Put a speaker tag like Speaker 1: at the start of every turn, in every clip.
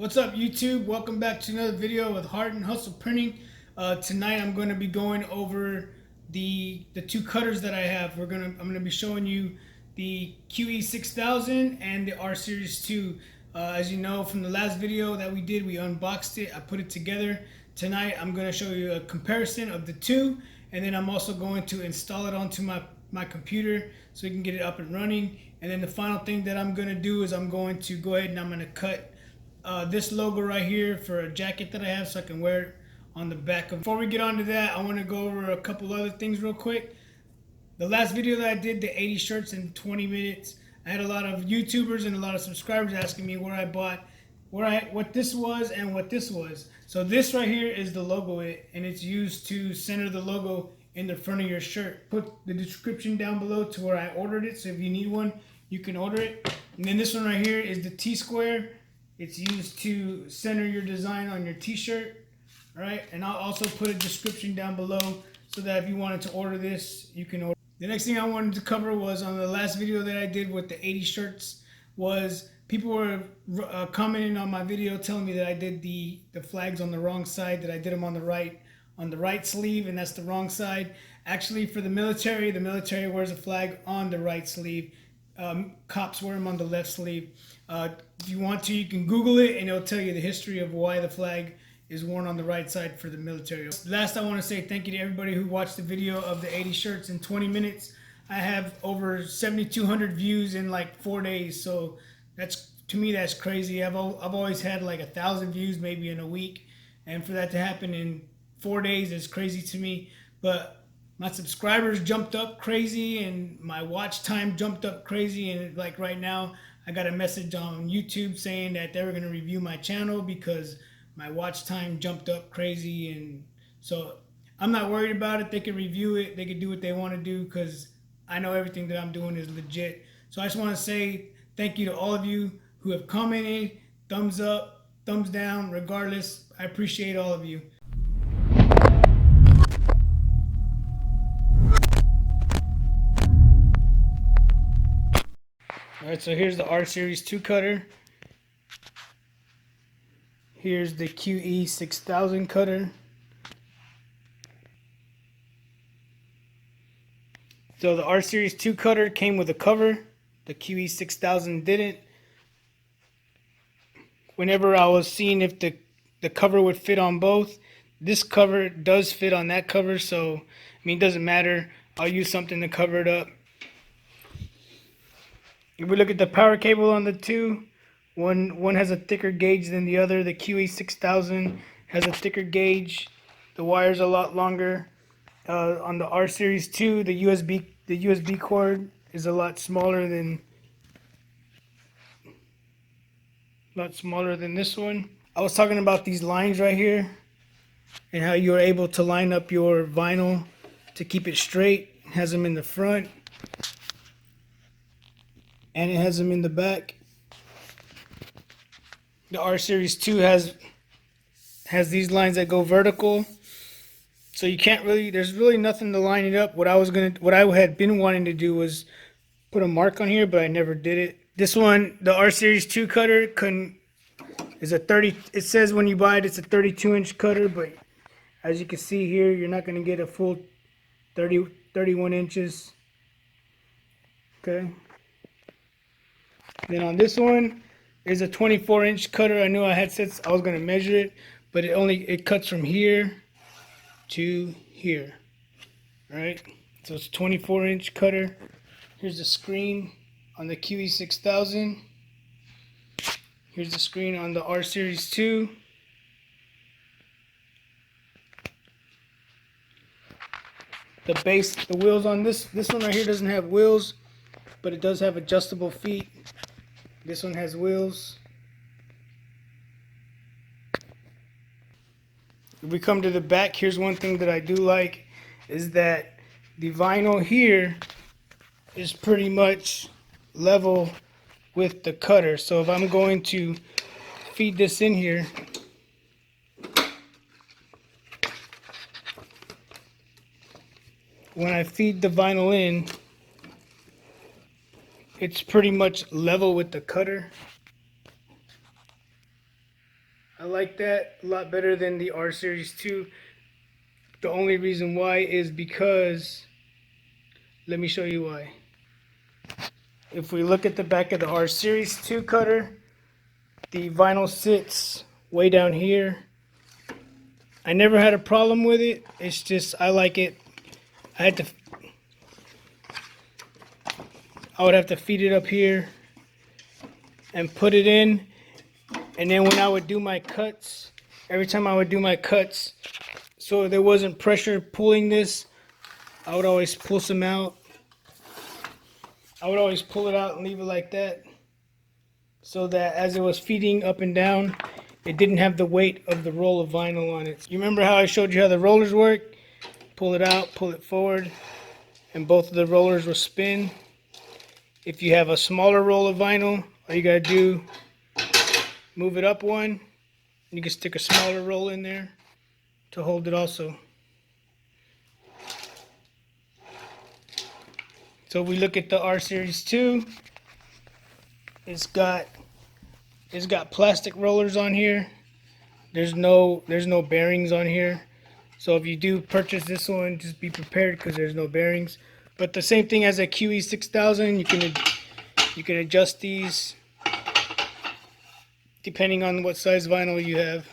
Speaker 1: What's up, YouTube? Welcome back to another video with Heart and Hustle Printing. Tonight I'm going to be going over the two cutters that I have. I'm going to be showing you the QE6000 and the R Series 2. As you know from the last video that we did, we unboxed it. I put it together. Tonight I'm going to show you a comparison of the two, and then I'm also going to install it onto my computer so we can get it up and running. And then the final thing that I'm going to do is I'm going to go ahead and I'm going to cut this logo right here for a jacket that I have so I can wear it on the back of. Before we get on to that, I want to go over a couple other things real quick. The last video that I did, the 80 shirts in 20 minutes, I had a lot of YouTubers and a lot of subscribers asking me where I bought, what this was and what this was. So this right here is the logo, and it's used to center the logo in the front of your shirt. Put the description down below to where I ordered it, so if you need one, you can order it. And then this one right here is the T-square. It's used to center your design on your t-shirt, right? And I'll also put a description down below so that if you wanted to order this, you can order. The next thing I wanted to cover was on the last video that I did with the 80 shirts was people were commenting on my video telling me that I did the flags on the wrong side, that I did them on the right sleeve, and that's the wrong side. Actually, for the military wears a flag on the right sleeve. Cops wear them on the left sleeve. If you want to, you can Google it and it'll tell you the history of why the flag is worn on the right side for the military. Last, I want to say thank you to everybody who watched the video of the 80 shirts in 20 minutes. I have over 7,200 views in like 4 days, so to me that's crazy. I've always had like 1,000 views maybe in a week, and for that to happen in 4 days is crazy to me. But my subscribers jumped up crazy and my watch time jumped up crazy, and like right now I got a message on YouTube saying that they were going to review my channel because my watch time jumped up crazy. And so I'm not worried about it. They can review it, they can do what they want to do, because I know everything that I'm doing is legit. So I just want to say thank you to all of you who have commented. Thumbs up, thumbs down, regardless, I appreciate all of you. Alright, so here's the R Series 2 cutter. Here's the QE6000 cutter. So the R Series 2 cutter came with a cover. The QE6000 didn't. Whenever I was seeing if the cover would fit on both, this cover does fit on that cover, so I mean, it doesn't matter. I'll use something to cover it up. If we look at the power cable on the two, one has a thicker gauge than the other. The QE6000 has a thicker gauge. The wire's a lot longer. On the R Series 2, the USB cord is a lot smaller than this one. I was talking about these lines right here and how you're able to line up your vinyl to keep it straight. It has them in the front and it has them in the back. The R Series 2 has these lines that go vertical, so you can't really, there's really nothing to line it up. What I had been wanting to do was put a mark on here, but I never did it. This one, the R Series 2 cutter is a 30, it says when you buy it it's a 32-inch cutter, but as you can see here, you're not going to get a full 31 inches. Okay. Then on this one is a 24-inch cutter. I knew I had said I was going to measure it, but it cuts from here to here. All right, so it's a 24-inch cutter. Here's the screen on the QE6000. Here's the screen on the R Series 2. The wheels on this one right here doesn't have wheels, but it does have adjustable feet. This one has wheels. If we come to the back, here's one thing that I do like, is that the vinyl here is pretty much level with the cutter. So if I'm going to feed this in here, when I feed the vinyl in, it's pretty much level with the cutter. I like that a lot better than the R Series 2. The only reason why is because, let me show you why. If we look at the back of the R Series 2 cutter, the vinyl sits way down here. I never had a problem with it. It's just I like it. I would have to feed it up here and put it in. And then when I would do my cuts, every time I would do my cuts, so there wasn't pressure pulling this, I would always pull some out. I would always pull it out and leave it like that, so that as it was feeding up and down, it didn't have the weight of the roll of vinyl on it. You remember how I showed you how the rollers work? Pull it out, pull it forward, and both of the rollers will spin. If you have a smaller roll of vinyl, all you gotta do, move it up one, and you can stick a smaller roll in there to hold it also. So if we look at the R Series 2, it's got plastic rollers on here. There's no bearings on here. So if you do purchase this one, just be prepared because there's no bearings. But the same thing as a QE6000, you can adjust these depending on what size vinyl you have.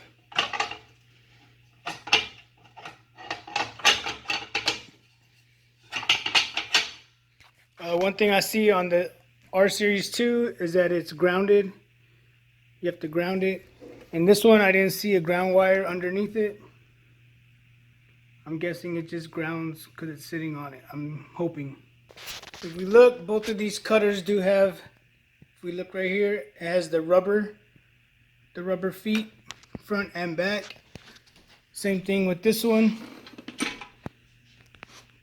Speaker 1: One thing I see on the R Series 2 is that it's grounded. You have to ground it. And this one, I didn't see a ground wire underneath it. I'm guessing it just grounds because it's sitting on it. I'm hoping. If we look, both of these cutters do have, if we look right here, it has the rubber feet, front and back. Same thing with this one.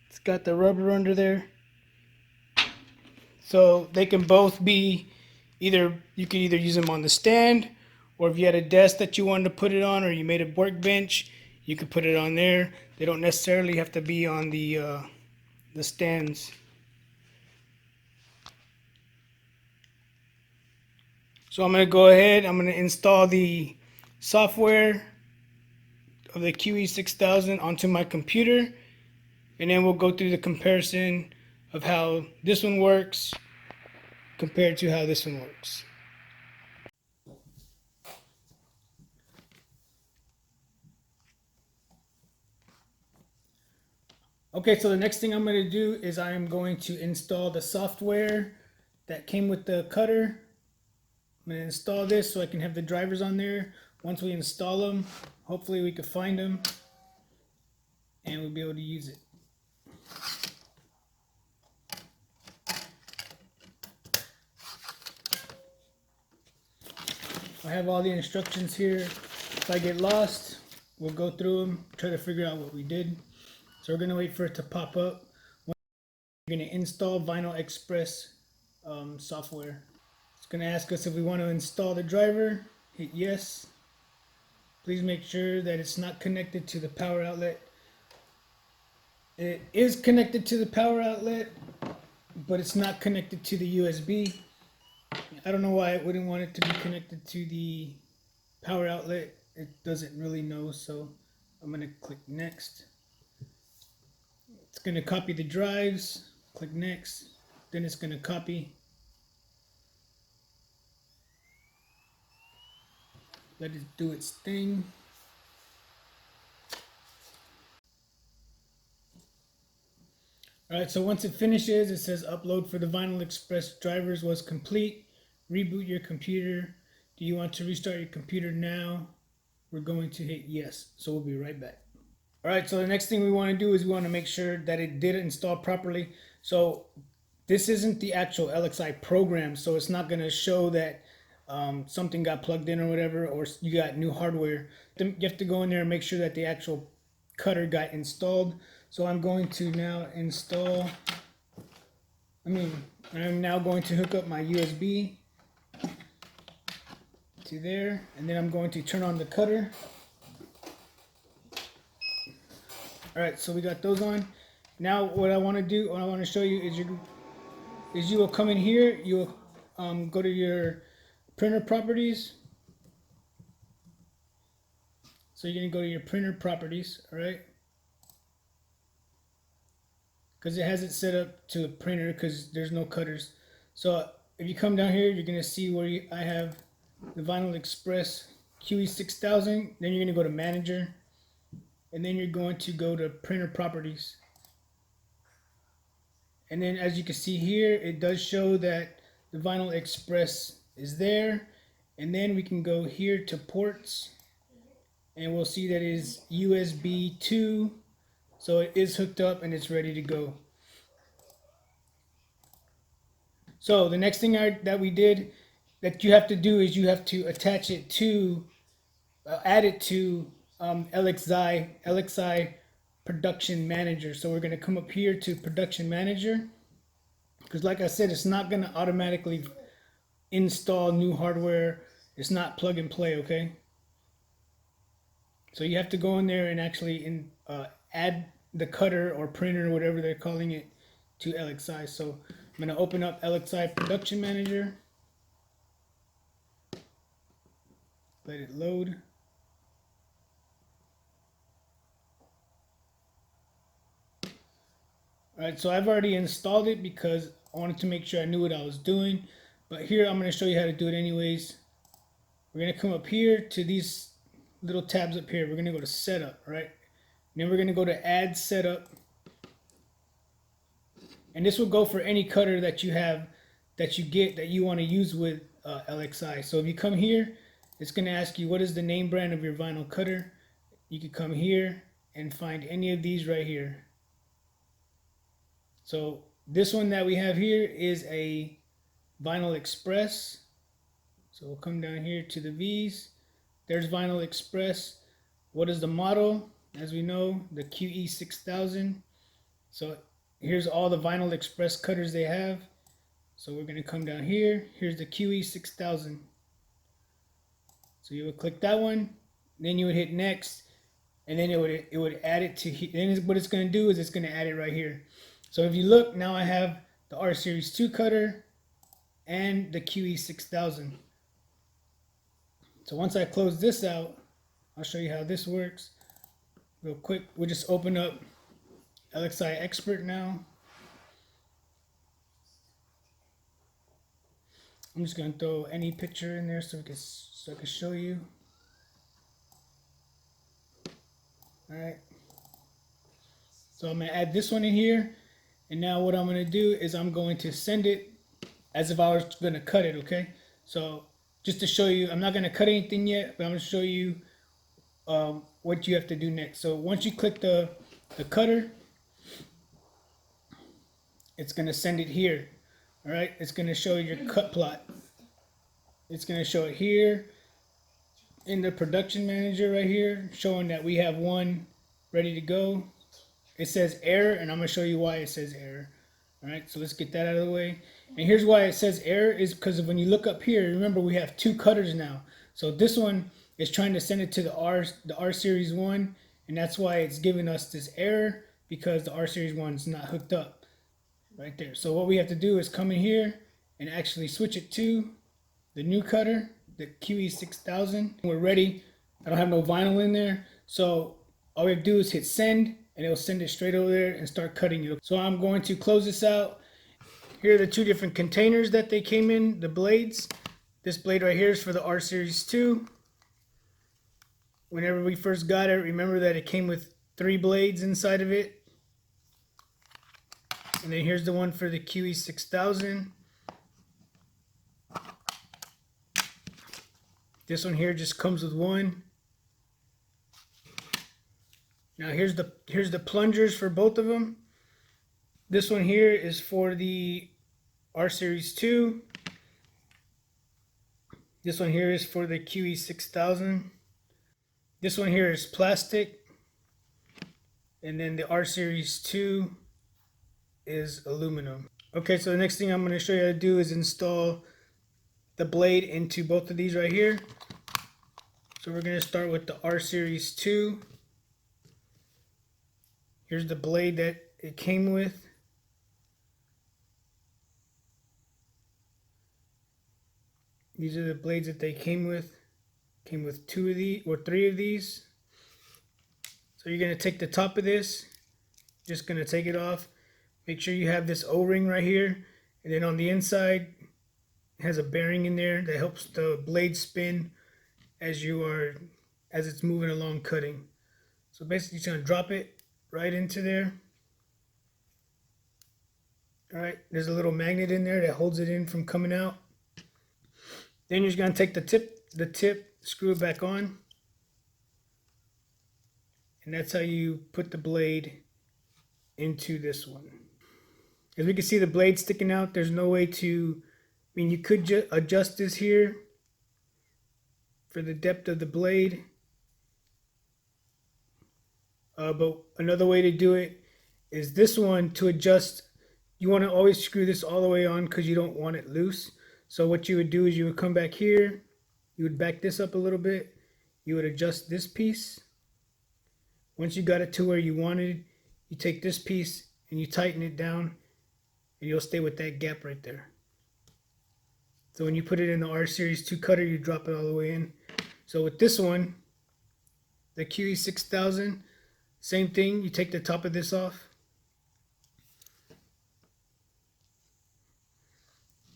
Speaker 1: It's got the rubber under there. So they can both be you could either use them on the stand, or if you had a desk that you wanted to put it on, or you made a workbench, you could put it on there. They don't necessarily have to be on the stands. So I'm going to go ahead, I'm going to install the software of the QE6000 onto my computer, and then we'll go through the comparison of how this one works compared to how this one works. Okay, so the next thing I'm going to do is I am going to install the software that came with the cutter. I'm going to install this so I can have the drivers on there. Once we install them, hopefully we can find them and we'll be able to use it. I have all the instructions here. If I get lost, we'll go through them, try to figure out what we did. So we're going to wait for it to pop up. We're going to install Vinyl Express software. It's going to ask us if we want to install the driver. Hit yes. Please make sure that it's not connected to the power outlet. It is connected to the power outlet, but it's not connected to the USB. I don't know why it wouldn't want it to be connected to the power outlet. It doesn't really know, so I'm going to click next. It's going to copy the drives. Click next. Then it's going to copy. Let it do its thing. Alright, so once it finishes, it says upload for the Vinyl Express drivers was complete. Reboot your computer. Do you want to restart your computer now? We're going to hit yes. So we'll be right back. Alright, so the next thing we want to do is we want to make sure that it did install properly. So this isn't the actual LXI program, so it's not going to show that something got plugged in or whatever, or you got new hardware. You have to go in there and make sure that the actual cutter got installed. So I'm going to now I'm now going to hook up my USB to there, and then I'm going to turn on the cutter. Alright, so we got those on. Now what I want to do, what I want to show you is you will come in here, you will go to your printer properties, So you're gonna go to your printer properties, all right? Because it has it set up to a printer because there's no cutters. So if you come down here, you're gonna see where I have the Vinyl Express QE6000. Then you're gonna go to Manager, and then you're going to go to Printer Properties. And then as you can see here, it does show that the Vinyl Express is there. And then we can go here to ports, and we'll see that it is USB 2. So it is hooked up and it's ready to go. So the next thing that we did that you have to do is you have to attach it to, add it to LXI Production Manager. So we're going to come up here to Production Manager, because like I said, it's not going to automatically install new hardware. It's not plug and play, okay? So you have to go in there and actually add the cutter or printer, whatever they're calling it, to LXI. So I'm going to open up LXI Production Manager. Let it load. Alright, so I've already installed it because I wanted to make sure I knew what I was doing. But here I'm going to show you how to do it anyways. We're going to come up here to these little tabs up here. We're going to go to Setup, right? And then we're going to go to Add Setup. And this will go for any cutter that you have, that you want to use with LXI. So if you come here, it's going to ask you what is the name brand of your vinyl cutter. You can come here and find any of these right here. So this one that we have here is a Vinyl Express. So we'll come down here to the V's. There's Vinyl Express. What is the model? As we know, the QE6000. So here's all the Vinyl Express cutters they have. So we're going to come down here. Here's the QE6000. So you would click that one. Then you would hit next. And then it would add it to here. Then what it's going to do is it's going to add it right here. So if you look, now I have the R Series 2 cutter and the QE6000. So once I close this out, I'll show you how this works. Real quick, we'll just open up LXI Expert now. I'm just going to throw any picture in there so I can show you. Alright. So I'm going to add this one in here. And now what I'm going to do is I'm going to send it as if I was going to cut it, okay? So just to show you, I'm not going to cut anything yet, but I'm going to show you what you have to do next. So once you click the cutter, it's going to send it here. All right, it's going to show your cut plot. It's going to show it here in the production manager right here, showing that we have one ready to go. It says error, and I'm going to show you why it says error. All right, so let's get that out of the way. And here's why it says error is because when you look up here, remember we have two cutters now. So this one is trying to send it to the R Series 1, and that's why it's giving us this error, because the R Series 1 is not hooked up right there. So what we have to do is come in here and actually switch it to the new cutter, the QE6000. We're ready. I don't have no vinyl in there, so all we have to do is hit send, and it'll send it straight over there and start cutting it. So I'm going to close this out. Here are the two different containers that they came in, the blades. This blade right here is for the R Series 2. Whenever we first got it, remember that it came with 3 blades inside of it. And then here's the one for the QE6000. This one here just comes with one. Now here's the plungers for both of them. This one here is for the R Series 2. This one here is for the QE6000. This one here is plastic. And then the R Series 2 is aluminum. Okay, so the next thing I'm going to show you how to do is install the blade into both of these right here. So we're going to start with the R Series 2. Here's the blade that it came with. These are the blades that they came with. Came with 2 of these, or 3 of these. So you're going to take the top of this, just going to take it off. Make sure you have this O-ring right here, and then on the inside it has a bearing in there that helps the blade spin as it's moving along cutting. So basically, you're going to drop it right into there. All right, there's a little magnet in there that holds it in from coming out. Then you're just going to take the tip, screw it back on, and that's how you put the blade into this one. As we can see, the blade sticking out. There's no way to, I mean, you could just adjust this here for the depth of the blade. But another way to do it is this one. To adjust, you want to always screw this all the way on because you don't want it loose. So what you would do is you would come back here, you would back this up a little bit, you would adjust this piece. Once you got it to where you wanted, you take this piece and you tighten it down, and you'll stay with that gap right there. So when you put it in the R Series 2 cutter, you drop it all the way in. So with this one, the QE6000, same thing, you take the top of this off.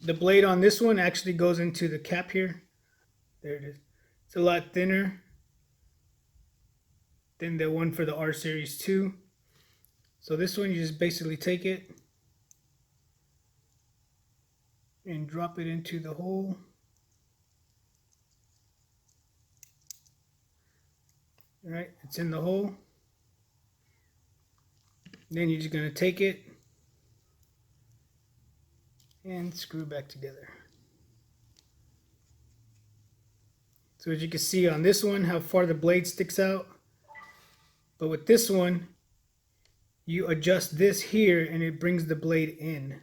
Speaker 1: The blade on this one actually goes into the cap here. There it is. It's a lot thinner than the one for the R Series 2. So this one, you just basically take it and drop it into the hole. All right, it's in the hole. Then you're just going to take it and screw back together. So as you can see on this one, how far the blade sticks out. But with this one, you adjust this here and it brings the blade in.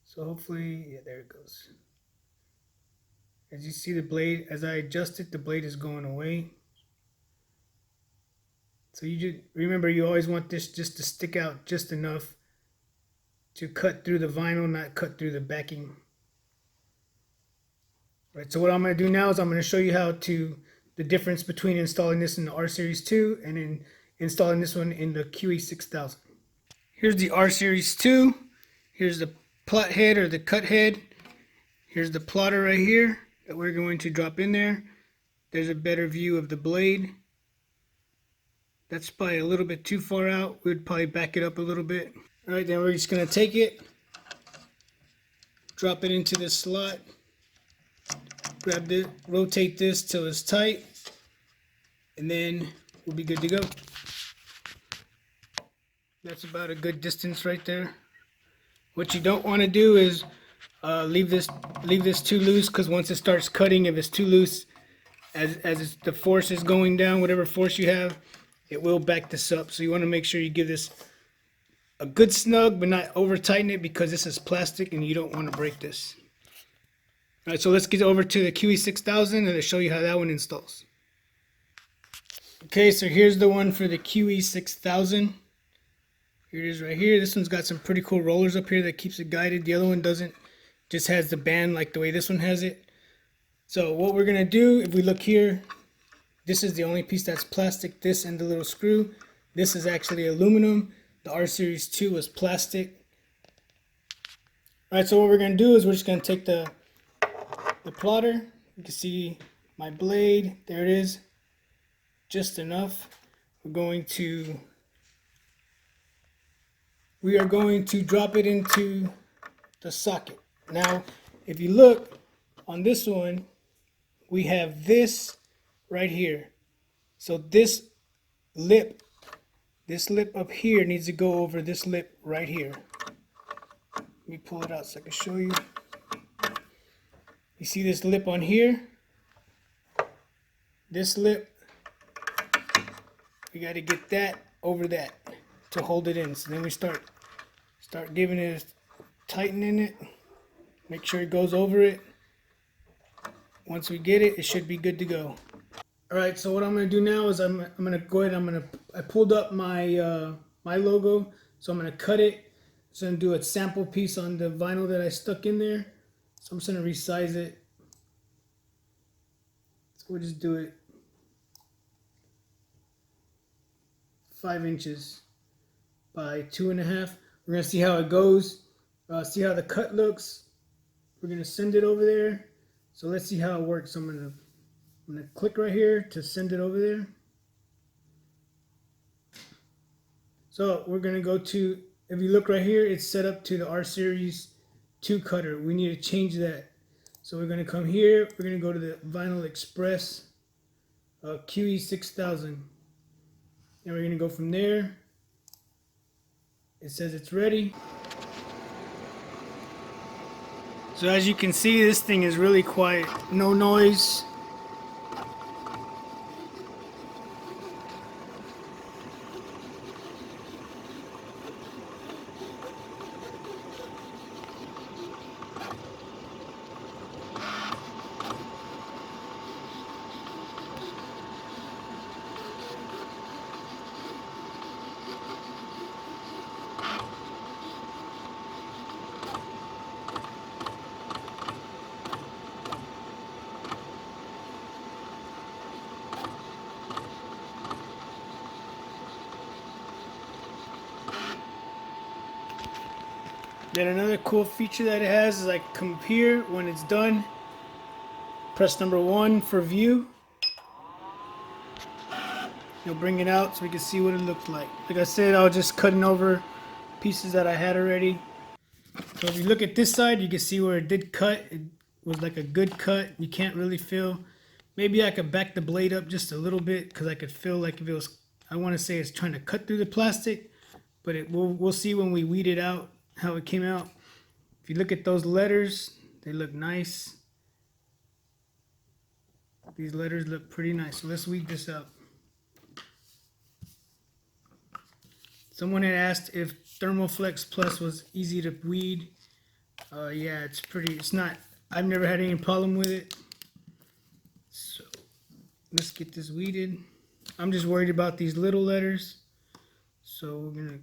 Speaker 1: So hopefully, yeah, there it goes. As you see the blade, as I adjust it, the blade is going away. So you just remember, you always want this just to stick out just enough to cut through the vinyl, not cut through the backing. Right, so what I'm going to do now is I'm going to show you the difference between installing this in the R Series 2 and in installing this one in the QE6000. Here's the R Series 2. Here's the plot head or the cut head. Here's the plotter right here that we're going to drop in there. There's a better view of the blade. That's probably a little bit too far out. We'd probably back it up a little bit. All right, then we're just going to take it, drop it into this slot, grab it, rotate this till it's tight, and then we'll be good to go. That's about a good distance right there. What you don't want to do is leave this too loose, because once it starts cutting, if it's too loose, as the force is going down, whatever force you have, it will back this up. So you want to make sure you give this a good snug, but not over tighten it, because this is plastic and you don't want to break this. All right, so let's get over to the QE6000 and I'll show you how that one installs. Okay, so here's the one for the QE6000. Here it is right here. This one's got some pretty cool rollers up here that keeps it guided. The other one doesn't, just has the band like the way this one has it. So what we're gonna do, if we look here, this is the only piece that's plastic, this and the little screw. This is actually aluminum. The R Series 2 was plastic. All right, so what we're gonna do is we're just gonna take the plotter. You can see my blade, there it is, just enough. We are going to drop it into the socket. Now, if you look on this one, we have this right here. So this lip up here needs to go over this lip right here. Let me pull it out so I can show you. You see this lip on here? This lip, we got to get that over that to hold it in. So then we start giving it, tightening it, make sure it goes over it. Once we get it, it should be good to go. All right, so what I'm going to do now is I'm going to go ahead, I pulled up my my logo, so I'm going to cut it. So I'm going to do a sample piece on the vinyl that I stuck in there. So I'm just going to resize it. So we'll just do it 5 inches by 2.5. We're gonna see how it goes, see how the cut looks. We're gonna send it over there. So let's see how it works. I'm gonna click right here to send it over there. So we're gonna go to, if you look right here, it's set up to the R Series 2 cutter. We need to change that. So we're gonna come here, we're gonna go to the Vinyl Express QE6000. And we're gonna go from there. It says it's ready. So as you can see, this thing is really quiet, no noise. Then another cool feature that it has is, like, come here when it's done, press number 1 for view. You'll bring it out so we can see what it looks like. Like I said, I was just cutting over pieces that I had already. So if you look at this side, you can see where it did cut. It was like a good cut. You can't really feel. Maybe I could back the blade up just a little bit because I could feel like if it was, I want to say it's trying to cut through the plastic, but we'll see when we weed it out how it came out. If you look at those letters, they look nice. These letters look pretty nice. So let's weed this out. Someone had asked if Thermoflex Plus was easy to weed. Yeah, it's not, I've never had any problem with it. So let's get this weeded. I'm just worried about these little letters. So we're gonna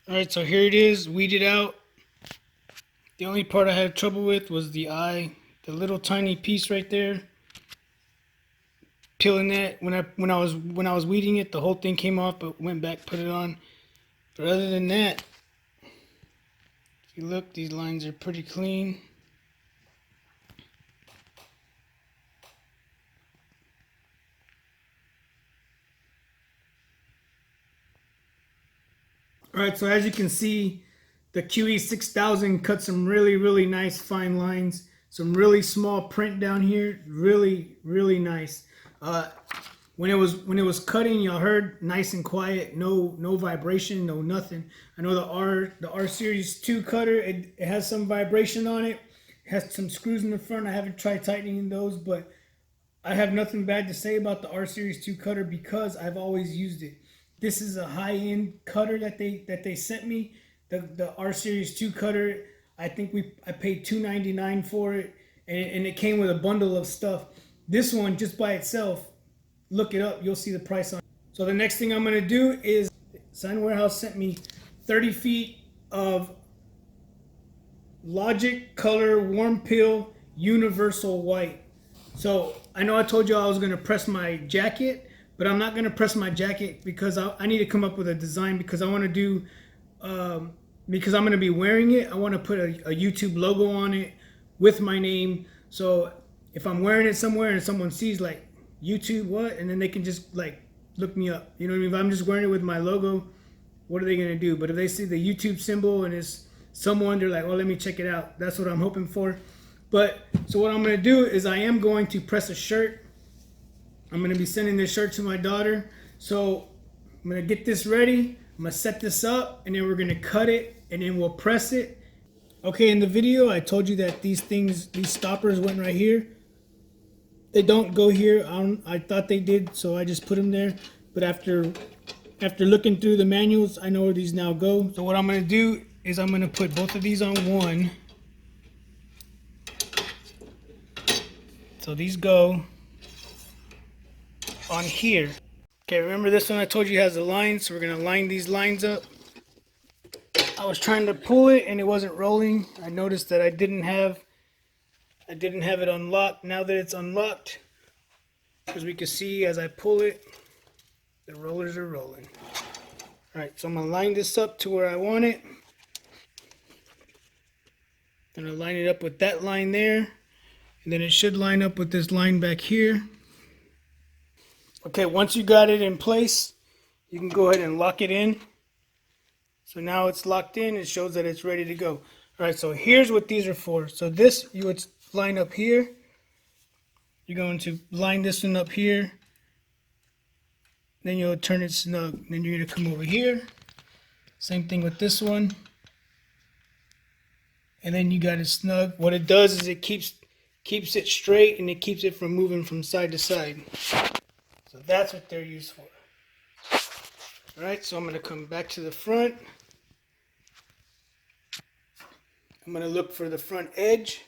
Speaker 1: Alright, so here it is, weeded out. The only part I had trouble with was the eye, the little tiny piece right there. Peeling that when I was weeding it, the whole thing came off, but went back, put it on. But other than that, if you look, these lines are pretty clean. Alright, so as you can see, the QE6000 cut some really nice fine lines. Some really small print down here. Really nice. When it was cutting, y'all heard nice and quiet, no vibration, no nothing. I know the R Series 2 cutter, it has some vibration on it. It has some screws in the front. I haven't tried tightening those, but I have nothing bad to say about the R Series 2 cutter because I've always used it. This is a high-end cutter that they sent me. The R Series 2 cutter, I think I paid $299 for it, and it came with a bundle of stuff. This one, just by itself, look it up, you'll see the price on it. So the next thing I'm going to do is, Sign Warehouse sent me 30 feet of Logic Color Warm Peel Universal White. So I know I told you I was going to press my jacket, but I'm not going to press my jacket because I need to come up with a design because I want to do, because I'm going to be wearing it, I want to put a YouTube logo on it with my name. So if I'm wearing it somewhere and someone sees, like, YouTube, what? And then they can just like look me up. You know what I mean? If I'm just wearing it with my logo, what are they gonna do? But if they see the YouTube symbol and it's someone, they're like, oh, let me check it out. That's what I'm hoping for. But so what I'm gonna do is I am going to press a shirt. I'm gonna be sending this shirt to my daughter. So I'm gonna get this ready. I'm gonna set this up and then we're gonna cut it and then we'll press it. Okay, in the video I told you that these stoppers went right here. They don't go here. I thought they did, so I just put them there. But after looking through the manuals, I know where these now go. So what I'm gonna do is I'm gonna put both of these on one. So these go on here. Okay, remember this one I told you has the lines, so we're gonna line these lines up. I was trying to pull it and it wasn't rolling. I noticed that I didn't have it unlocked. Now that it's unlocked, as we can see as I pull it, the rollers are rolling. Alright, so I'm gonna line this up to where I want it. I'm gonna line it up with that line there, and then it should line up with this line back here. Okay, once you got it in place, you can go ahead and lock it in. So now it's locked in, it shows that it's ready to go. Alright, so here's what these are for. So this, you would line up here. You're going to line this one up here. Then you'll turn it snug. Then you're going to come over here. Same thing with this one. And then you got it snug. What it does is it keeps it straight and it keeps it from moving from side to side. So that's what they're used for. Alright, so I'm going to come back to the front. I'm going to look for the front edge.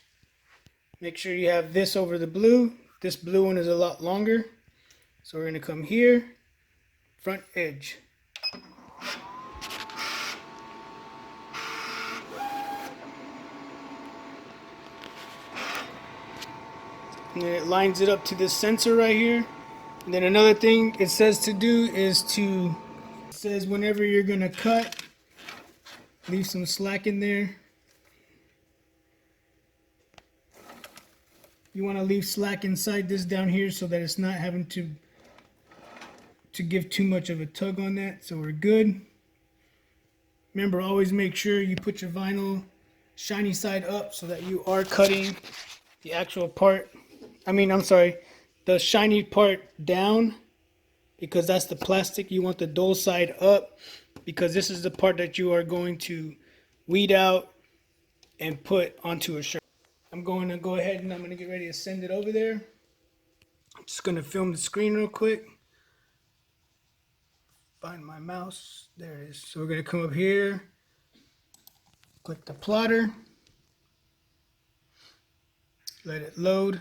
Speaker 1: Make sure you have this over the blue. This blue one is a lot longer. So we're going to come here, front edge. And then it lines it up to this sensor right here. And then another thing it says to do is it says whenever you're going to cut, leave some slack in there. You want to leave slack inside this down here so that it's not having to give too much of a tug on that. So we're good. Remember, always make sure you put your vinyl shiny side up so that you are cutting the actual part. The shiny part down, because that's the plastic. You want the dull side up because this is the part that you are going to weed out and put onto a shirt. I'm going to go ahead and I'm going to get ready to send it over there. I'm just going to film the screen real quick. Find my mouse. There it is. So we're going to come up here, click the plotter, let it load.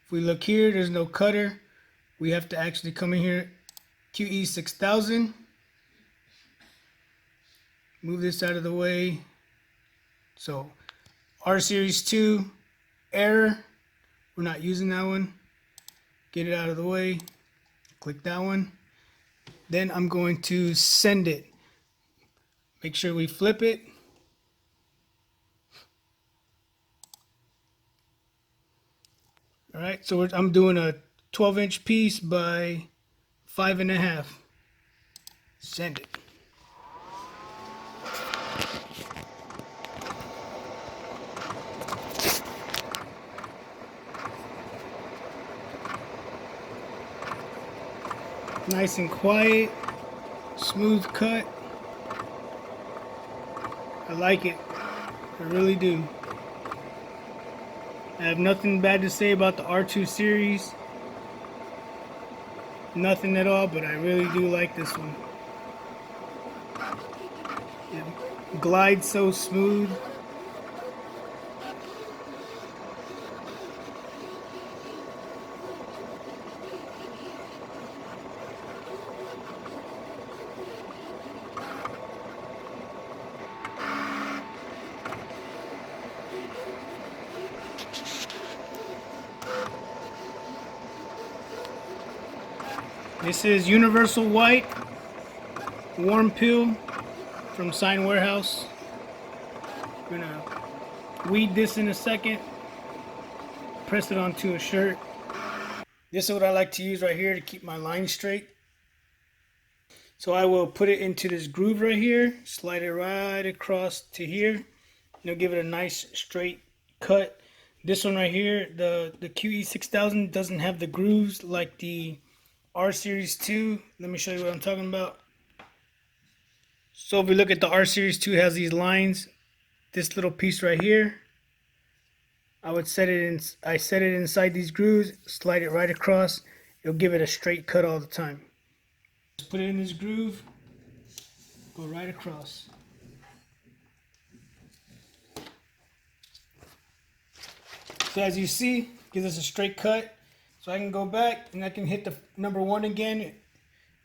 Speaker 1: If we look here, there's no cutter. We have to actually come in here, QE6000. Move this out of the way. So R Series 2, error. We're not using that one. Get it out of the way. Click that one. Then I'm going to send it. Make sure we flip it. All right, so I'm doing a 12-inch piece by 5.5. Send it. Nice and quiet, smooth cut. I like it. I really do. I have nothing bad to say about the R2 series. Nothing at all, but I really do like this one. It glides so smooth. This is Universal White Warm Peel from Sign Warehouse. I'm gonna weed this in a second, press it onto a shirt. This is what I like to use right here to keep my line straight. So I will put it into this groove right here, slide it right across to here. Give it a nice straight cut. This one right here, the QE6000 doesn't have the grooves like the R Series 2. Let me show you what I'm talking about. So if we look at the R Series 2, it has these lines. This little piece right here, I set it inside these grooves, slide it right across. It'll give it a straight cut all the time. Just put it in this groove, go right across. So as you see, gives us a straight cut. So I can go back and I can hit the number 1 again. I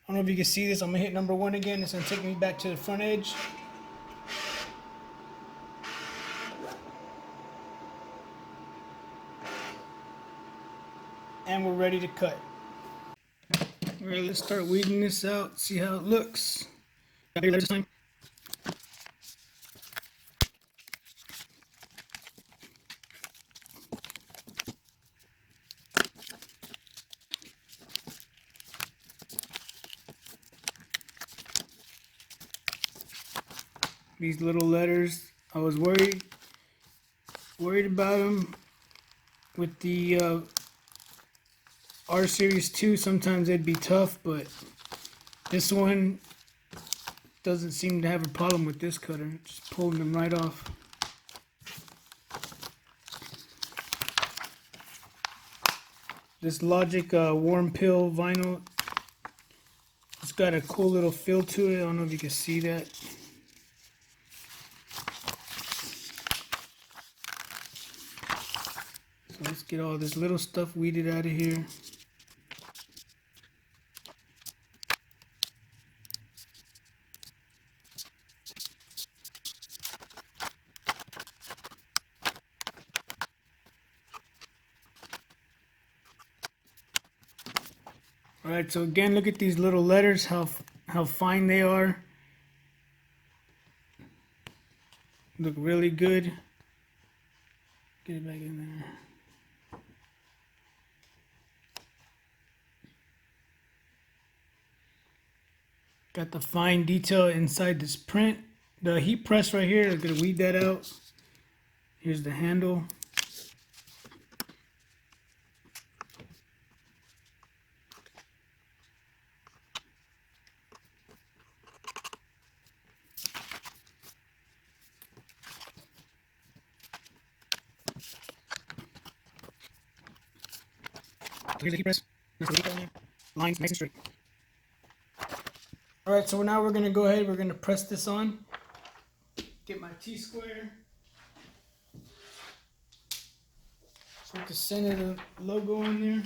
Speaker 1: don't know if you can see this. I'm gonna hit number 1 again. It's gonna take me back to the front edge. And we're ready to cut. All right, let's start weeding this out, see how it looks. This time. These little letters, I was worried about them with the R Series 2. Sometimes they'd be tough, but this one doesn't seem to have a problem with this cutter. Just pulling them right off. This Logic warm pill vinyl, it's got a cool little feel to it. I don't know if you can see that. So let's get all this little stuff weeded out of here. All right, so again, look at these little letters, how fine they are. Look really good. Get it back in there. Got the fine detail inside this print. The heat press right here, I'm gonna weed that out. Here's the handle. Here's the heat press. Lines nice and straight. All right, so now we're gonna go ahead. We're gonna press this on. Get my T-square. Put the center of the logo on there.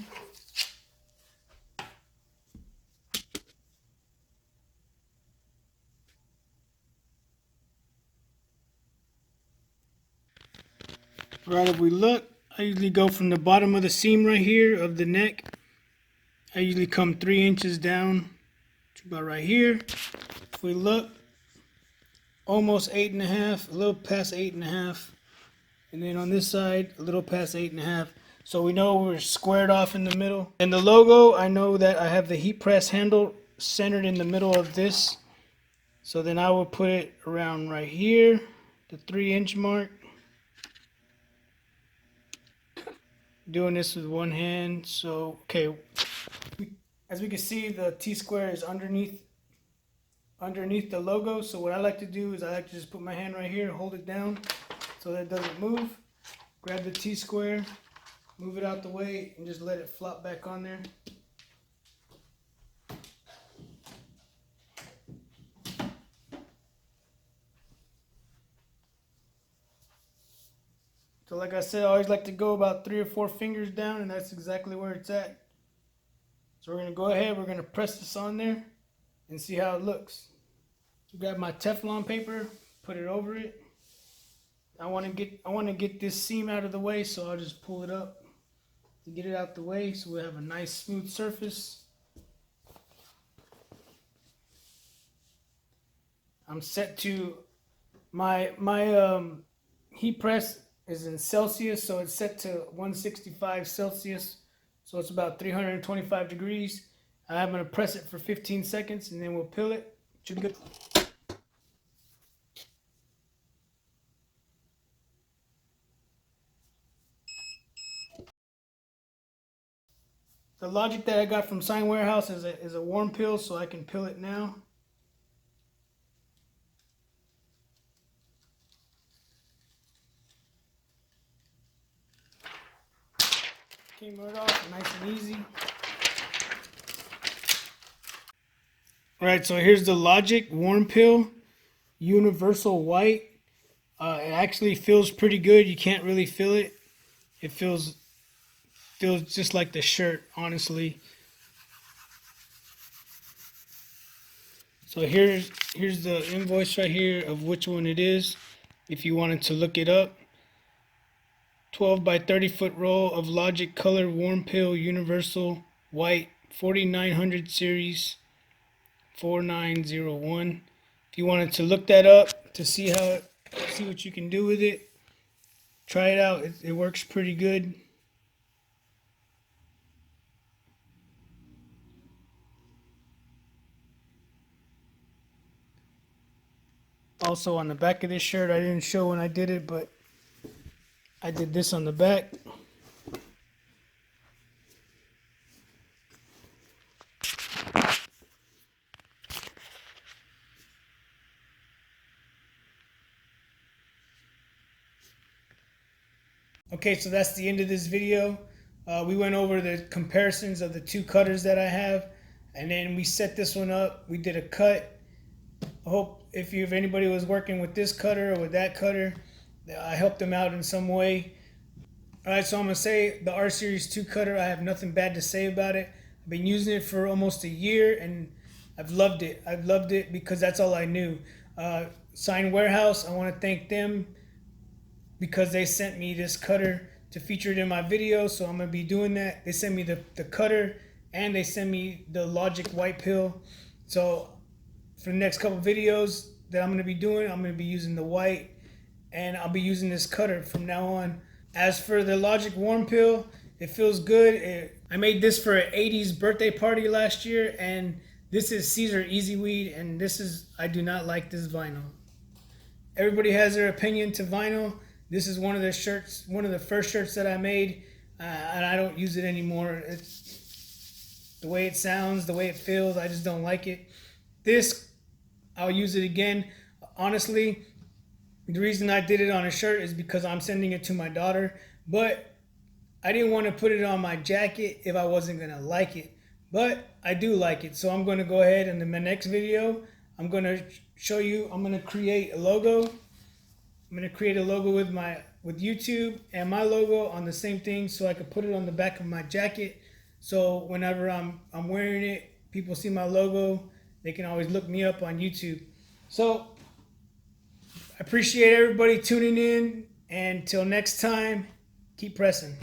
Speaker 1: Right, if we look, I usually go from the bottom of the seam right here of the neck. I usually come 3 inches down to about right here. If we look, almost 8.5, a little past 8.5. And then on this side, a little past 8.5. So we know we're squared off in the middle. And the logo, I know that I have the heat press handle centered in the middle of this. So then I will put it around right here, the 3-inch mark. Doing this with one hand. So, okay. As we can see, the T-square is underneath the logo. So what I like to do is I like to just put my hand right here, hold it down so that it doesn't move. Grab the T-square, move it out the way, and just let it flop back on there. So like I said, I always like to go about 3 or 4 fingers down, and that's exactly where it's at. So we're going to go ahead, we're going to press this on there and see how it looks. So grab my Teflon paper, put it over it. I want to get this seam out of the way, so I'll just pull it up to get it out the way so we have a nice smooth surface. I'm set to my heat press is in Celsius, so it's set to 165 Celsius. So it's about 325 degrees. I'm going to press it for 15 seconds and then we'll peel it. Should be good. The Logic that I got from Sign Warehouse is a warm peel, so I can peel it now. Came right off, nice and easy. Alright, so here's the Logic warm peel, universal white. It actually feels pretty good. You can't really feel it. It feels just like the shirt, honestly. So here's the invoice right here of which one it is, if you wanted to look it up. 12 by 30 foot roll of Logic Color Warm Peel Universal White 4900 series 4901. If you wanted to look that up to see what you can do with it, try it out. It works pretty good. Also on the back of this shirt, I didn't show when I did it, but I did this on the back. Okay, so that's the end of this video. We went over the comparisons of the two cutters that I have, and then we set this one up. We did a cut. I hope if anybody was working with this cutter or with that cutter, I helped them out in some way. All right, so I'm gonna say the R Series 2 cutter, I have nothing bad to say about it. I've been using it for almost a year and I've loved it. I've loved it because that's all I knew. Sign Warehouse, I want to thank them because they sent me this cutter to feature it in my video, so I'm gonna be doing that. They sent me the cutter and they sent me the Logic white pill. So for the next couple videos that I'm gonna be doing, I'm gonna be using the white and I'll be using this cutter from now on. As for the Logic warm pill, it feels good. I made this for an 80s birthday party last year, and this is Caesar Easy Weed, and I do not like this vinyl. Everybody has their opinion to vinyl. This is one of the first shirts that I made, and I don't use it anymore. It's the way it sounds, the way it feels, I just don't like it. This, I'll use it again. Honestly, the reason I did it on a shirt is because I'm sending it to my daughter, but I didn't want to put it on my jacket if I wasn't going to like it. But I do like it, so I'm going to go ahead and in my next video, I'm going to show you, I'm going to create a logo. I'm going to create a logo with YouTube and my logo on the same thing so I could put it on the back of my jacket. So whenever I'm wearing it, people see my logo, they can always look me up on YouTube. So I appreciate everybody tuning in, and until next time, keep pressing.